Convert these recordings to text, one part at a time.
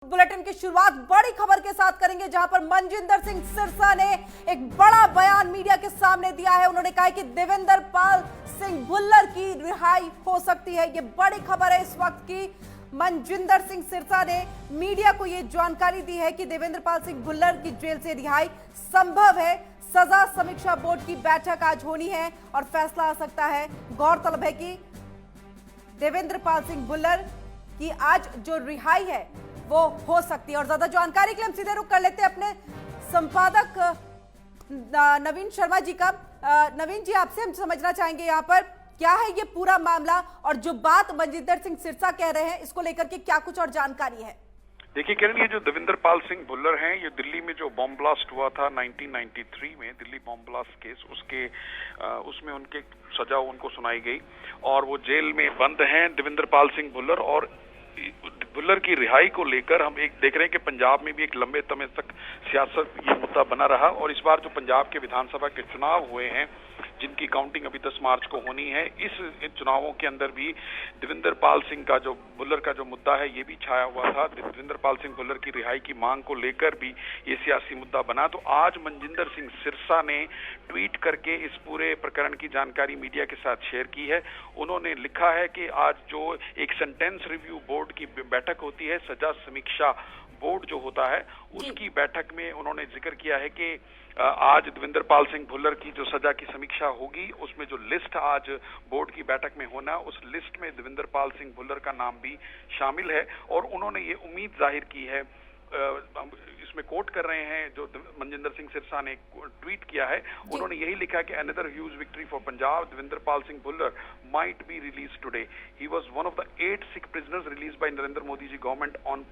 Bulletin की शुरुआत बड़ी खबर के साथ करेंगे, जहां पर मनजिंदर सिंह सिरसा ने एक बड़ा बयान मीडिया के सामने दिया है। उन्होंने कहा है कि देवेंद्र पाल सिंह भुल्लर की रिहाई हो सकती है। ये बड़ी खबर है इस वक्त की। मनजिंदर सिंह सिरसा ने मीडिया को यह जानकारी दी है कि देवेंद्र पाल सिंह भुल्लर की जेल से रिहाई संभव है। सजा समीक्षा बोर्ड की बैठक आज होनी है और फैसला आ सकता है। गौरतलब है कि देवेंद्र पाल सिंह भुल्लर की आज जो रिहाई है वो हो सकती है। और ज्यादा जानकारी के लिए हम सीधे रुख कर लेते हैं अपने संपादक नवीन शर्मा जी का। नवीन जी, आपसे हम समझना चाहेंगे यहाँ पर क्या है ये पूरा मामला, और जो बात मनजिंदर सिंह सिरसा कह रहे हैं इसको लेकर के क्या कुछ और जानकारी है? देखिए किरण, ये जो देवेंद्र पाल सिंह भुल्लर हैं, ये दिल्ली में जो बॉम्ब ब्लास्ट हुआ था 1993 में, दिल्ली बॉम्ब ब्लास्ट केस, उसमें उनके सजा उनको सुनाई गई और वो जेल में बंद हैं देवेंद्र पाल सिंह भुल्लर। और भुल्लर की रिहाई को लेकर हम एक देख रहे हैं कि पंजाब में भी एक लंबे समय तक सियासत ये मुद्दा बना रहा। और इस बार जो पंजाब के विधानसभा के चुनाव हुए हैं, जिनकी काउंटिंग अभी 10 मार्च को होनी है, इस चुनावों के अंदर भी देवेंद्र पाल सिंह का जो भुल्लर का जो मुद्दा है ये भी छाया हुआ था। देवेंद्र पाल सिंह भुल्लर की रिहाई की मांग को लेकर भी ये सियासी मुद्दा बना। तो आज मनजिंदर सिंह सिरसा ने ट्वीट करके इस पूरे प्रकरण की जानकारी मीडिया के साथ शेयर की है। उन्होंने लिखा है कि आज जो एक सेंटेंस रिव्यू बोर्ड की बैठक होती है, सजा समीक्षा बोर्ड जो होता है, उसकी बैठक में उन्होंने जिक्र किया है कि आज देवेंद्र पाल सिंह भुल्लर की जो सजा की समीक्षा होगी, उसमें जो लिस्ट आज बोर्ड की बैठक में होना, उस लिस्ट में देवेंद्र पाल सिंह भुल्लर का नाम भी शामिल है। और उन्होंने ये उम्मीद जाहिर की है, हम इसमें कोट कर रहे हैं जो मनजिंदर सिंह सिरसा ने ट्वीट किया है, उन्होंने यही लिखा कि another huge victory for Punjab, Devendra Pal Singh Bhullar might be released today. He was one of the 8 Sikh prisoners released by Narendra Modi ji government on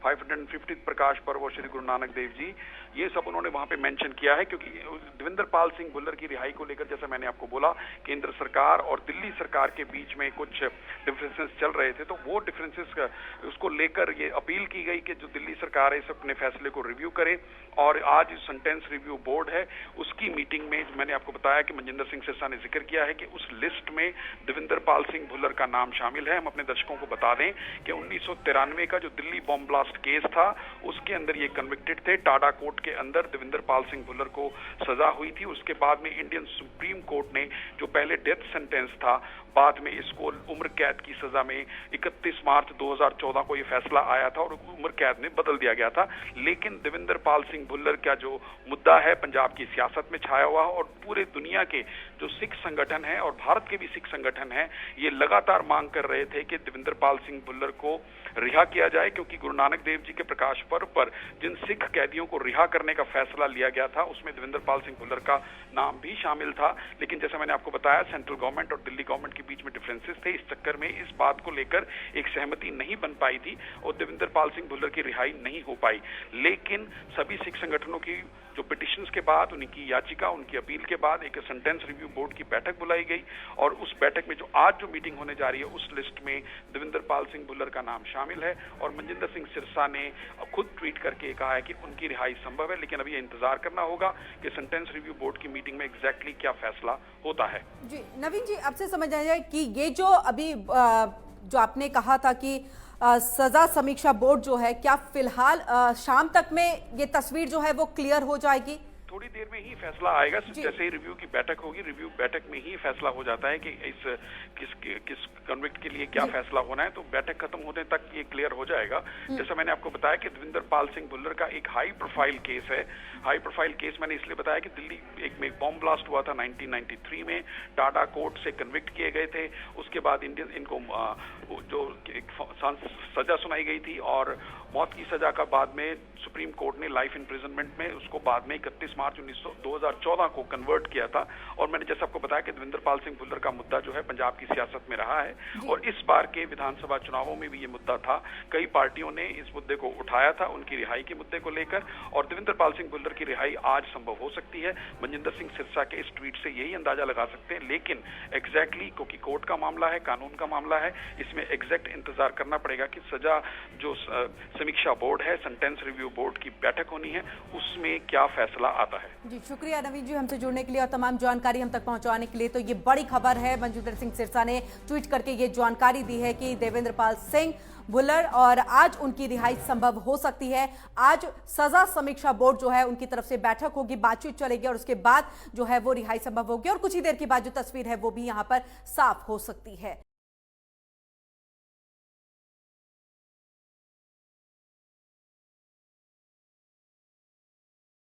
550th Prakash Parv और श्री गुरु नानक देव जी। ये सब उन्होंने वहां पे मेंशन किया है, क्योंकि देवेंद्र पाल सिंह भुल्लर की रिहाई को लेकर, जैसा मैंने आपको बोला, केंद्र सरकार और दिल्ली सरकार के बीच में कुछ डिफरेंसेस चल रहे थे। तो वो डिफरेंसेस उसको लेकर ये अपील की गई कि जो दिल्ली सरकार है इस अपने फैसले को रिव्यू करे। और आज सेंटेंस रिव्यू बोर्ड है, उसकी मीटिंग में मैंने आपको बताया कि मनजिंदर सिंह सिरसा ने जिक्र किया है कि उस लिस्ट में देवेंद्र पाल सिंह भुल्लर का नाम शामिल है। हम अपने दर्शकों को बता दें कि 1993 का जो दिल्ली बॉम्ब ब्लास्ट केस था, उसके अंदर ये कन्विक्टेड थे। टाडा कोर्ट के अंदर देवेंद्र पाल सिंह भुल्लर को सजा हुई थी। उसके बाद में इंडियन सुप्रीम कोर्ट ने जो पहले डेथ सेंटेंस था, बाद में इसको उम्र कैद की सजा में 31 मार्च 2014 को ये फैसला आया था और उम्र कैद में बदल दिया गया था। लेकिन देवेंद्र पाल सिंह भुल्लर का जो मुद्दा है पंजाब की सियासत में छाया हुआ, और पूरे दुनिया के जो सिख संगठन हैं और भारत के भी सिख संगठन हैं, ये लगातार मांग कर रहे थे कि देवेंद्र पाल सिंह भुल्लर को रिहा किया जाए, क्योंकि गुरु नानक देव जी के प्रकाश पर्व पर जिन सिख कैदियों को रिहा करने का फैसला लिया गया था, उसमें देवेंद्र पाल सिंह भुल्लर का नाम भी शामिल था। लेकिन जैसा मैंने आपको बताया, सेंट्रल गवर्नमेंट और दिल्ली गवर्नमेंट के बीच में डिफरेंसेस थे। इस चक्कर में इस बात को लेकर एक सहमति नहीं बन पाई थी और देवेंद्र पाल सिंह भुल्लर की रिहाई नहीं हो पाई। लेकिन सभी सिख संगठनों की जो पिटिशंस के बाद, उनकी याचिका, उनकी अपील के बाद एक सेंटेंस रिव्यू बोर्ड की बैठक बुलाई गई और उस बैठक में जो आज जो मीटिंग होने जा रही है, उस लिस्ट में देवेंद्र पाल सिंह भुल्लर का नाम शामिल है। और मनजिंदर सिंह सिरसा ने खुद ट्वीट करके कहा है कि उनकी रिहाई संभव है। लेकिन अभी इंतजार करना होगा कि सेंटेंस रिव्यू बोर्ड की मीटिंग में एग्जैक्टली क्या फैसला होता है। जी नवीन जी, आपसे समझ आ जाए कि ये जो अभी जो आपने कहा था कि सजा समीक्षा बोर्ड जो है, क्या फिलहाल शाम तक में ये तस्वीर जो है वो क्लियर हो जाएगी? थोड़ी देर में ही फैसला आएगा। जैसे ही रिव्यू की बैठक होगी, रिव्यू बैठक में ही फैसला हो जाता है कि किस कन्विक्ट के लिए क्या फैसला होना है। तो बैठक खत्म होने तक ये क्लियर हो जाएगा। जैसा मैंने आपको बताया कि देवेंद्र पाल सिंह भुल्लर का एक हाई प्रोफाइल केस है। हाई प्रोफाइल केस मैंने इसलिए बताया कि दिल्ली एक में बॉम्ब ब्लास्ट हुआ था 1993 में, टाडा कोर्ट से कन्विक्ट किए गए थे। उसके बाद इनको जो सजा सुनाई गई थी और मौत की सजा का बाद में सुप्रीम कोर्ट ने लाइफ इम्प्रिजनमेंट में उसको बाद में 31 मार्च 2014 को कन्वर्ट किया था। और मैंने जैसा आपको बताया कि देवेंद्र पाल सिंह भुल्लर का मुद्दा जो है पंजाब की सियासत में रहा है और इस बार के विधानसभा चुनावों में भी ये मुद्दा था। कई पार्टियों ने इस मुद्दे को उठाया था उनकी रिहाई के मुद्दे को लेकर, और देवेंद्र पाल सिंह भुल्लर की रिहाई आज संभव हो सकती है। मनजिंदर सिंह सिरसा के इस ट्वीट से यही अंदाजा लगा सकते हैं। लेकिन एग्जैक्टली, क्योंकि कोर्ट का मामला है, कानून का मामला है, इसमें एग्जैक्ट इंतजार करना पड़ेगा कि सजा जो समीक्षा बोर्ड है, सेंटेंस रिव्यू बोर्ड की बैठक होनी है, उसमें क्या फैसला आता जाता है। जी शुक्रिया नवीन जी हमसे जुड़ने के लिए और तमाम जानकारी हम तक पहुंचाने के लिए। तो ये बड़ी खबर है, मनजिंदर सिंह सिरसा ने ट्वीट करके ये जानकारी दी है कि देवेंद्र पाल सिंह भुल्लर और आज उनकी रिहाई संभव हो सकती है। आज सजा समीक्षा बोर्ड जो है उनकी तरफ से बैठक होगी, बातचीत चलेगी और उसके बाद जो है वो रिहाई संभव होगी और कुछ ही देर के बाद जो तस्वीर है वो भी यहां पर साफ हो सकती है।